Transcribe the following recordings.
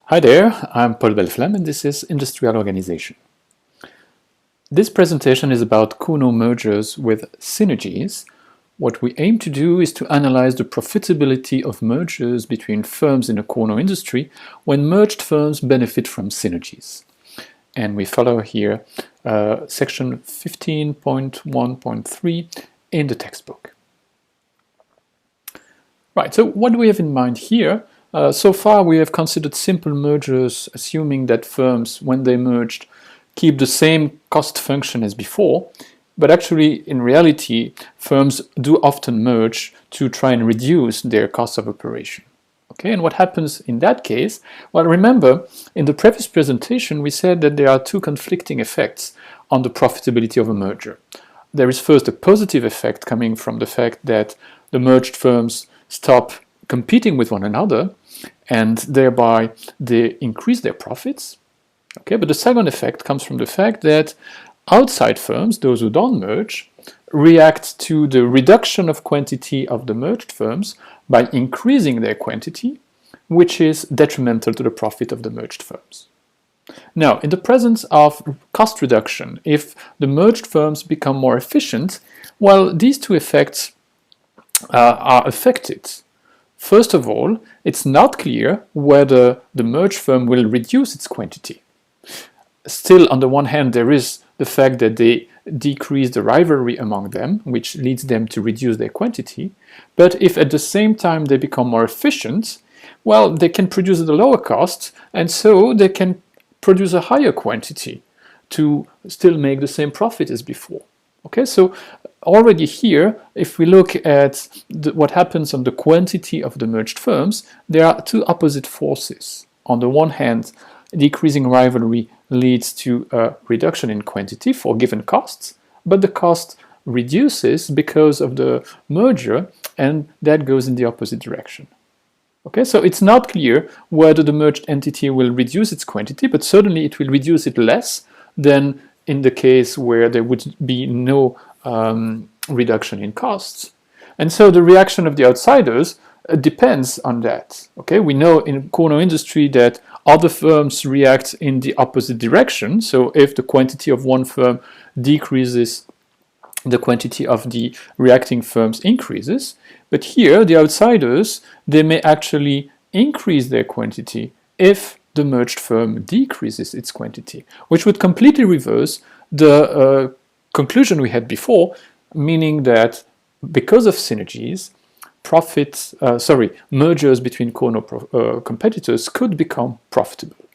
Hi there, I'm Paul Belflem and this is Industrial Organization. This presentation is about Cournot mergers with synergies. What we aim to do is to analyze the profitability of mergers between firms in the Cournot industry when merged firms benefit from synergies. And we follow here section 15.1.3 in the textbook. Right, so what do we have in mind here? So far we have considered simple mergers, assuming that firms, when they merged, keep the same cost function as before, but actually in reality firms do often merge to try and reduce their cost of operation. Okay, and what happens in that case? Well, remember, in the previous presentation we said that there are two conflicting effects on the profitability of a merger. There is first a positive effect coming from the fact that the merged firms stop competing with one another, and thereby they increase their profits. Okay, but the second effect comes from the fact that outside firms, those who don't merge, react to the reduction of quantity of the merged firms by increasing their quantity, which is detrimental to the profit of the merged firms. Now, in the presence of cost reduction, if the merged firms become more efficient, well, these two effects are affected. First of all, it's not clear whether the merged firm will reduce its quantity. Still, on the one hand, there is the fact that they decrease the rivalry among them, which leads them to reduce their quantity. But if at the same time they become more efficient, well, they can produce at a lower cost, and so they can produce a higher quantity to still make the same profit as before. Okay, so already here, if we look at what happens on the quantity of the merged firms, there are two opposite forces. On the one hand, decreasing rivalry leads to a reduction in quantity for given costs, but the cost reduces because of the merger, and that goes in the opposite direction. Okay, so it's not clear whether the merged entity will reduce its quantity, but certainly it will reduce it less than in the case where there would be no reduction in costs. And so the reaction of the outsiders depends on that. Okay, we know in Cournot industry that other firms react in the opposite direction. So if the quantity of one firm decreases, the quantity of the reacting firms increases. But here, the outsiders, they may actually increase their quantity if the merged firm decreases its quantity, which would completely reverse the conclusion we had before, meaning that because of synergies, mergers between Cournot competitors could become profitable.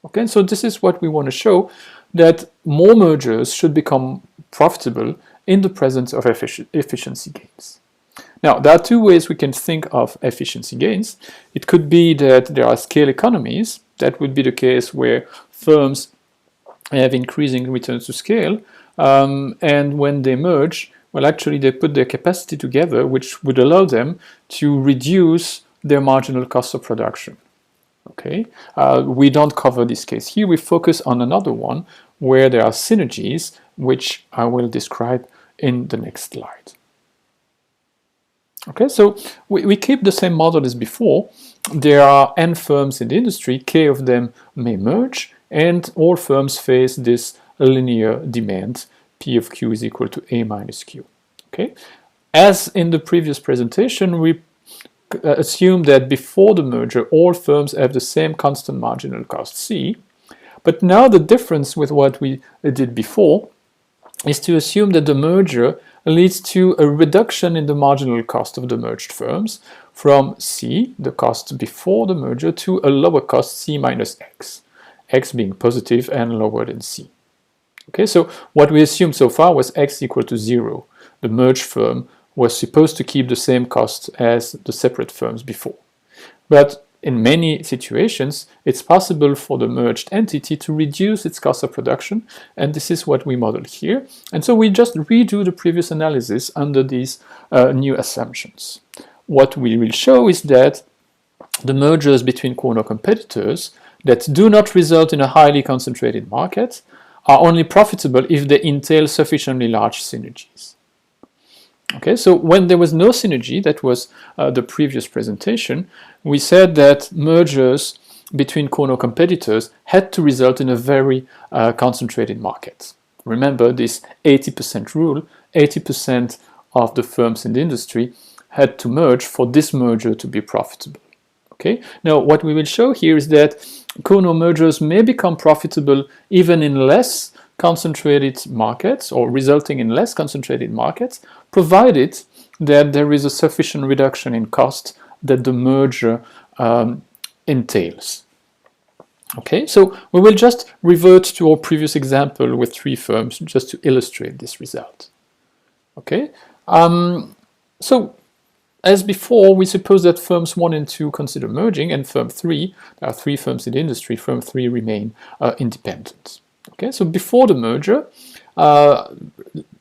Okay, so this is what we want to show, that more mergers should become profitable in the presence of efficiency gains. Now, there are two ways we can think of efficiency gains. It could be that there are scale economies. That would be the case where firms have increasing returns to scale, and when they merge, well, actually they put their capacity together, which would allow them to reduce their marginal cost of production. Okay, we don't cover this case here. We focus on another one where there are synergies, which I will describe in the next slide. Okay, so we keep the same model as before. There are n firms in the industry, k of them may merge, and all firms face this linear demand, P of Q is equal to A minus Q. Okay, as in the previous presentation, we assume that before the merger, all firms have the same constant marginal cost C, but now the difference with what we did before is to assume that the merger leads to a reduction in the marginal cost of the merged firms from C, the cost before the merger, to a lower cost C minus X, X being positive and lower than C. Okay, so what we assumed so far was X equal to 0. The merged firm was supposed to keep the same cost as the separate firms before. But in many situations, it's possible for the merged entity to reduce its cost of production, and this is what we model here. And so we just redo the previous analysis under these new assumptions. What we will show is that the mergers between Cournot competitors that do not result in a highly concentrated market are only profitable if they entail sufficiently large synergies. Okay, so when there was no synergy, that was the previous presentation, we said that mergers between Cournot competitors had to result in a very concentrated market. Remember this 80% rule, 80% of the firms in the industry had to merge for this merger to be profitable. Okay. Now what we will show here is that Cournot mergers may become profitable even in less concentrated markets, or resulting in less concentrated markets, provided that there is a sufficient reduction in cost that the merger entails. Okay, so we will just revert to our previous example with 3 firms just to illustrate this result. Okay, so as before, we suppose that firms 1 and 2 consider merging, and firm 3, there are 3 firms in the industry, firm 3 remain independent. Okay, so before the merger,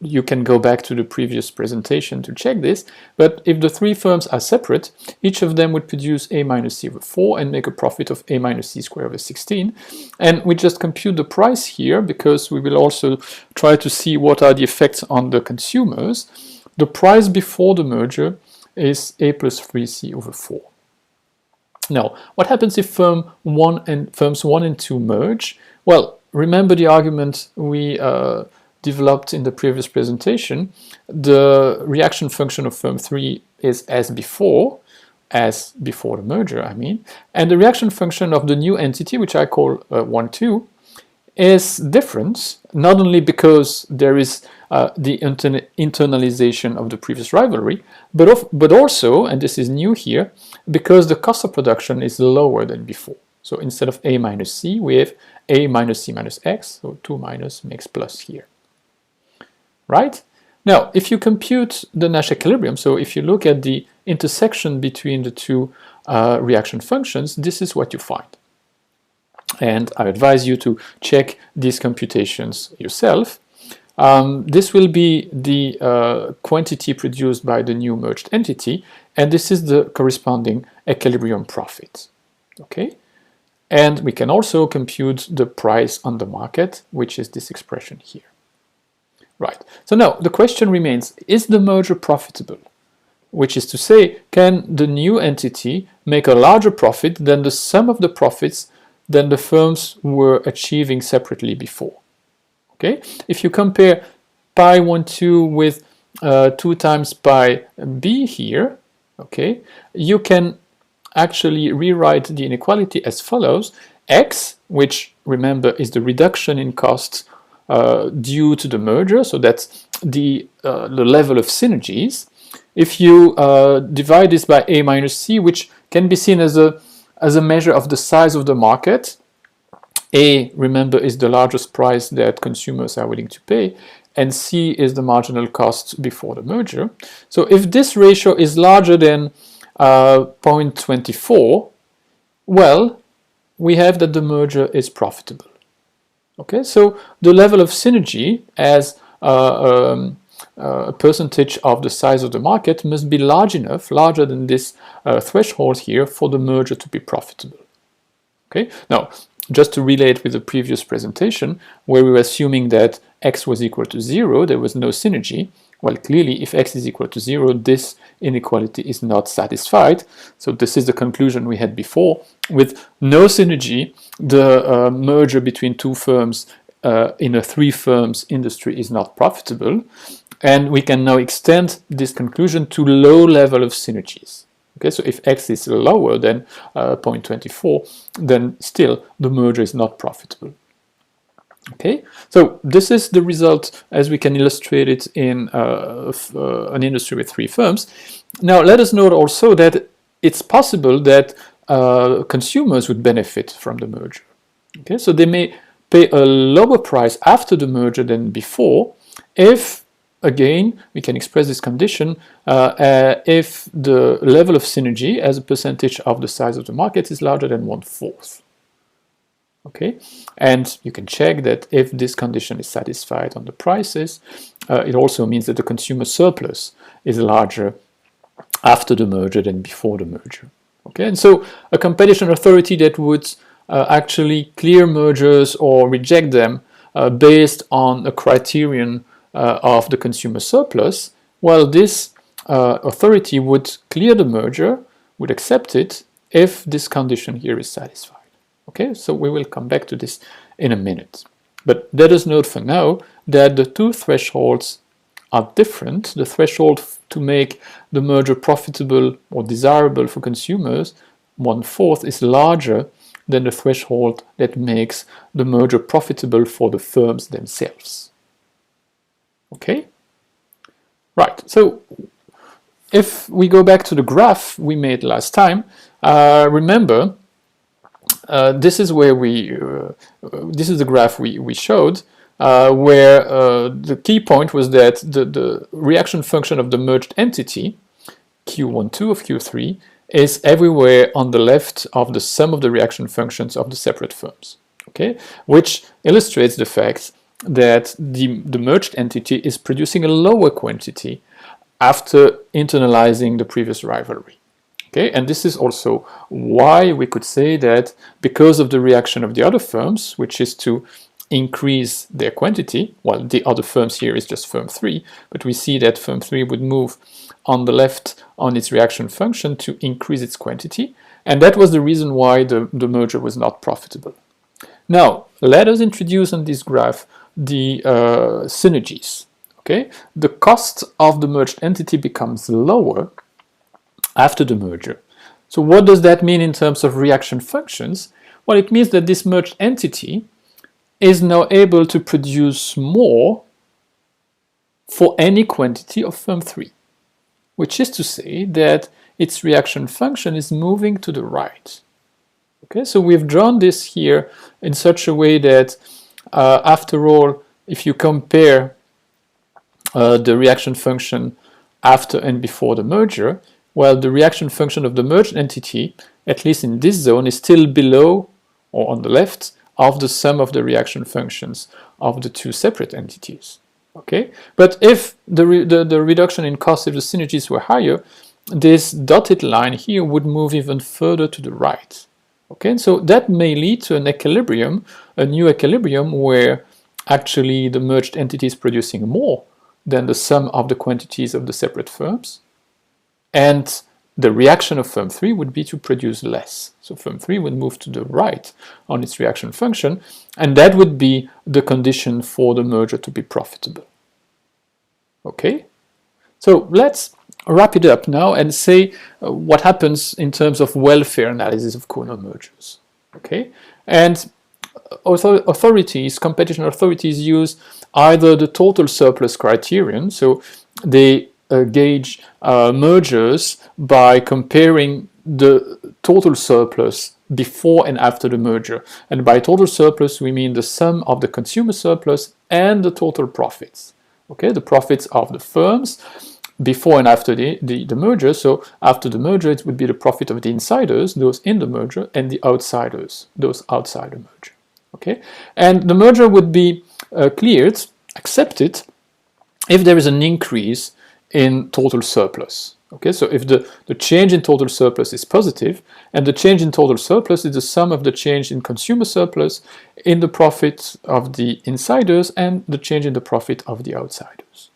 you can go back to the previous presentation to check this, but if the 3 firms are separate, each of them would produce a minus c over 4 and make a profit of a minus c squared over 16. And we just compute the price here because we will also try to see what are the effects on the consumers. The price before the merger is a plus 3c over 4. Now, what happens if firms 1 and 2 merge? Well, remember the argument we developed in the previous presentation. The reaction function of firm 3 is as before the merger, I mean, and the reaction function of the new entity, which I call 1, 2, is different, not only because there is the internalization of the previous rivalry, but also, and this is new here, because the cost of production is lower than before. So instead of a minus c, we have a minus c minus x, so 2 minus makes plus here. Right? Now, if you compute the Nash equilibrium, so if you look at the intersection between the 2 reaction functions, this is what you find. And I advise you to check these computations yourself. This will be the quantity produced by the new merged entity, and this is the corresponding equilibrium profit. Okay? And we can also compute the price on the market, which is this expression here. Right. So now the question remains, is the merger profitable? Which is to say, can the new entity make a larger profit than the sum of the profits than the firms were achieving separately before? Okay. If you compare pi 1, 2 with 2 times pi b here, okay, you can actually rewrite the inequality as follows. X, which remember is the reduction in costs due to the merger, so that's the level of synergies. If you divide this by a minus c, which can be seen as a measure of the size of the market, a, remember, is the largest price that consumers are willing to pay, and c is the marginal cost before the merger. So if this ratio is larger than 0.24, well, we have that the merger is profitable. Okay, so the level of synergy as a percentage of the size of the market must be large enough, larger than this threshold here, for the merger to be profitable. Okay, now just to relate with the previous presentation, where we were assuming that x was equal to 0, there was no synergy. Well, clearly, if x is equal to 0, this inequality is not satisfied. So this is the conclusion we had before. With no synergy, the merger between 2 firms in a 3 firms industry is not profitable. And we can now extend this conclusion to low level of synergies. Okay, so if x is lower than 0.24, then still the merger is not profitable. Okay, so this is the result as we can illustrate it in an industry with 3 firms. Now let us note also that it's possible that consumers would benefit from the merger. Okay, so they may pay a lower price after the merger than before if, again, we can express this condition if the level of synergy as a percentage of the size of the market is larger than 1/4. Okay, and you can check that if this condition is satisfied on the prices, it also means that the consumer surplus is larger after the merger than before the merger. Okay, and so a competition authority that would actually clear mergers or reject them based on a criterion of the consumer surplus, well, this authority would clear the merger, would accept it, if this condition here is satisfied. Okay, so we will come back to this in a minute. But let us note for now that the two thresholds are different. The threshold to make the merger profitable or desirable for consumers, 1/4, is larger than the threshold that makes the merger profitable for the firms themselves. Okay? Right, so if we go back to the graph we made last time, remember, this is where this is the graph we showed, where the key point was that the reaction function of the merged entity, Q12 of Q3, is everywhere on the left of the sum of the reaction functions of the separate firms, okay? Which illustrates the fact that the merged entity is producing a lower quantity after internalizing the previous rivalry. Okay, and this is also why we could say that because of the reaction of the other firms, which is to increase their quantity, well, the other firms here is just firm 3, but we see that firm 3 would move on the left on its reaction function to increase its quantity, and that was the reason why the merger was not profitable. Now, let us introduce on this graph the synergies. Okay, the cost of the merged entity becomes lower after the merger. So what does that mean in terms of reaction functions? Well, it means that this merged entity is now able to produce more for any quantity of firm 3, which is to say that its reaction function is moving to the right. Okay, so we've drawn this here in such a way that after all, if you compare the reaction function after and before the merger, well, the reaction function of the merged entity, at least in this zone, is still below or on the left of the sum of the reaction functions of the two separate entities. Okay, but if the reduction in cost, if the synergies were higher, this dotted line here would move even further to the right. Okay, and so that may lead to an equilibrium, a new equilibrium, where actually the merged entity is producing more than the sum of the quantities of the separate firms, and the reaction of firm 3 would be to produce less. So firm 3 would move to the right on its reaction function, and that would be the condition for the merger to be profitable. Okay? So let's wrap it up now and say what happens in terms of welfare analysis of Cournot mergers. Okay? And authorities, competition authorities, use either the total surplus criterion, so they gauge mergers by comparing the total surplus before and after the merger. And by total surplus, we mean the sum of the consumer surplus and the total profits. Okay, the profits of the firms before and after the merger. So after the merger, it would be the profit of the insiders, those in the merger, and the outsiders, those outside the merger. Okay, and the merger would be cleared, accepted, if there is an increase in total surplus. Okay, so if the change in total surplus is positive, and the change in total surplus is the sum of the change in consumer surplus, in the profit of the insiders, and the change in the profit of the outsiders.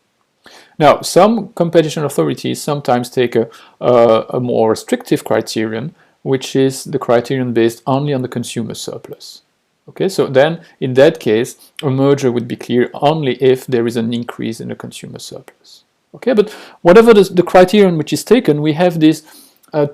Now, some competition authorities sometimes take a more restrictive criterion, which is the criterion based only on the consumer surplus. Okay, so then in that case, a merger would be clear only if there is an increase in the consumer surplus. Okay, but whatever the criterion which is taken, we have these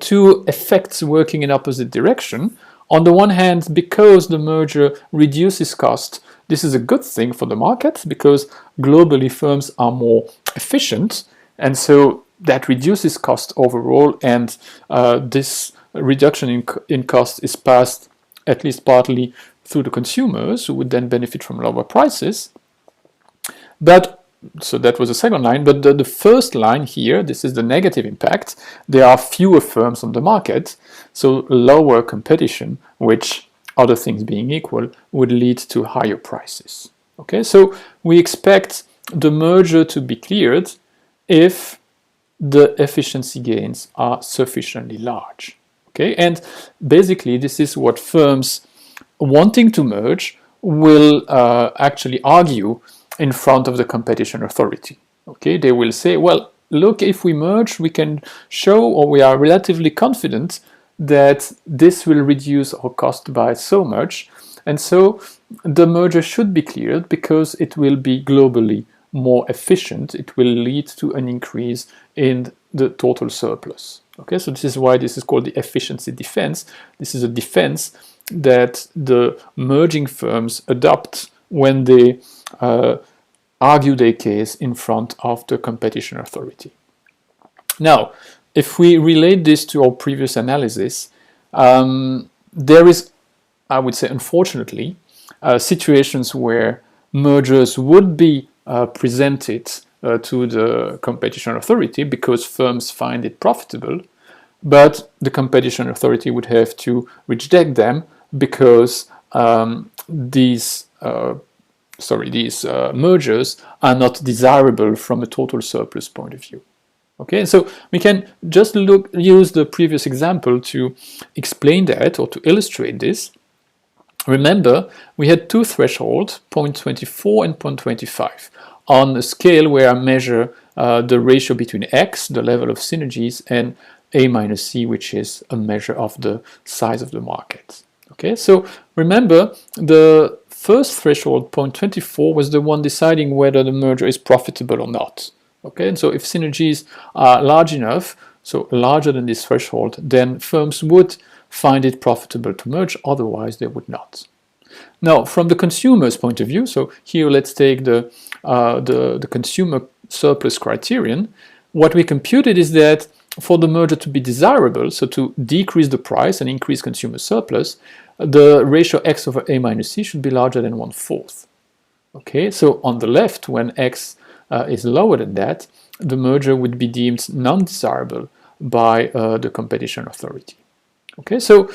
two effects working in opposite direction. On the one hand, because the merger reduces cost, this is a good thing for the market because globally firms are more efficient, and so that reduces cost overall, and this reduction in cost is passed at least partly through the consumers, who would then benefit from lower prices. But so that was the second line, but the first line here, this is the negative impact. There are fewer firms on the market, so lower competition, which, other things being equal, would lead to higher prices. Okay, so we expect the merger to be cleared if the efficiency gains are sufficiently large. Okay, and basically this is what firms wanting to merge will actually argue in front of the competition authority. Okay, they will say, well, look, if we merge, we can show, or we are relatively confident that this will reduce our cost by so much, and so the merger should be cleared because it will be globally more efficient. It will lead to an increase in the total surplus. Okay, so this is why this is called the efficiency defense. This is a defense that the merging firms adopt when they argue their case in front of the competition authority. Now, if we relate this to our previous analysis, there is, I would say, unfortunately, situations where mergers would be presented to the competition authority because firms find it profitable, but the competition authority would have to reject them because these mergers are not desirable from a total surplus point of view. Okay, so we can just use the previous example to explain that or to illustrate this. Remember, we had two thresholds, 0.24 and 0.25, on a scale where I measure the ratio between x, the level of synergies, and A minus C, which is a measure of the size of the market. Okay, so remember, the first threshold, 0.24, was the one deciding whether the merger is profitable or not. Okay, and so if synergies are large enough, so larger than this threshold, then firms would find it profitable to merge, otherwise they would not. Now, from the consumer's point of view, so here let's take the consumer surplus criterion, what we computed is that for the merger to be desirable, so to decrease the price and increase consumer surplus, the ratio x over A minus C should be larger than 1/4. Okay, so on the left, when x is lower than that, the merger would be deemed non-desirable by the competition authority. Okay, so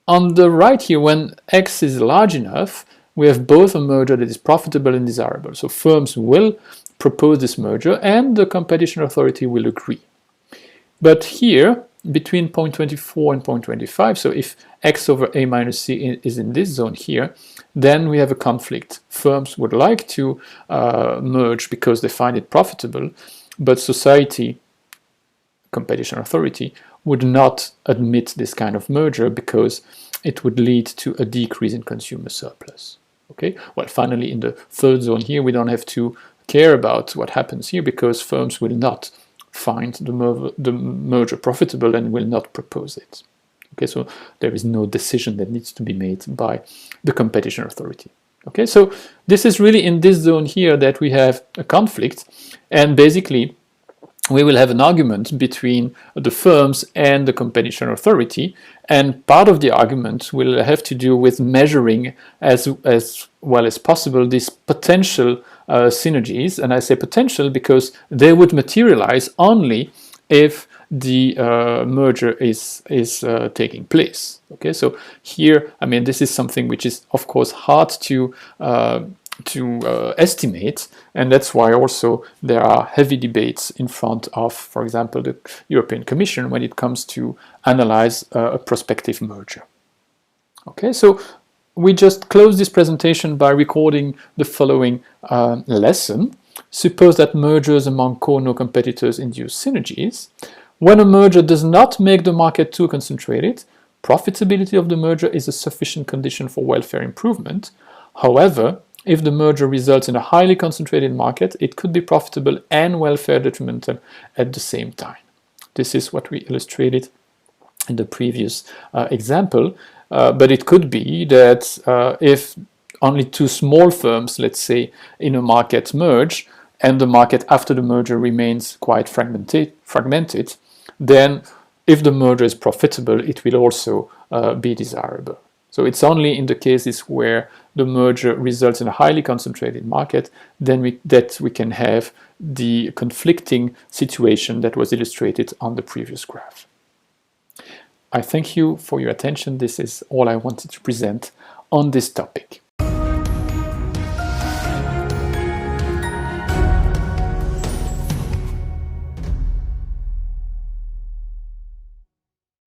on the right here, when x is large enough, we have both a merger that is profitable and desirable. So firms will propose this merger and the competition authority will agree. But here, between 0.24 and 0.25, so if x over A minus C is in this zone here, then we have a conflict. Firms would like to merge because they find it profitable, but society, competition authority, would not admit this kind of merger because it would lead to a decrease in consumer surplus. Okay, well, finally, in the third zone here, we don't have to care about what happens here because firms will not find the merger profitable and will not propose it. Okay, so there is no decision that needs to be made by the competition authority. Okay, so this is really in this zone here that we have a conflict, and basically we will have an argument between the firms and the competition authority, and part of the argument will have to do with measuring as well as possible these potential synergies. And I say potential because they would materialize only if the merger is taking place. Okay, so here, I mean, this is something which is of course hard to estimate, and that's why also there are heavy debates in front of, for example, the European Commission when it comes to analyze a prospective merger. Okay, so we just close this presentation by recording the following lesson. Suppose that mergers among Cournot competitors induce synergies. When a merger does not make the market too concentrated, profitability of the merger is a sufficient condition for welfare improvement. However, if the merger results in a highly concentrated market, it could be profitable and welfare detrimental at the same time. This is what we illustrated in the previous example, but it could be that if only two small firms, let's say, in a market merge, and the market after the merger remains quite fragmented, then if the merger is profitable, it will also be desirable. So it's only in the cases where the merger results in a highly concentrated market that we can have the conflicting situation that was illustrated on the previous graph. I thank you for your attention. This is all I wanted to present on this topic.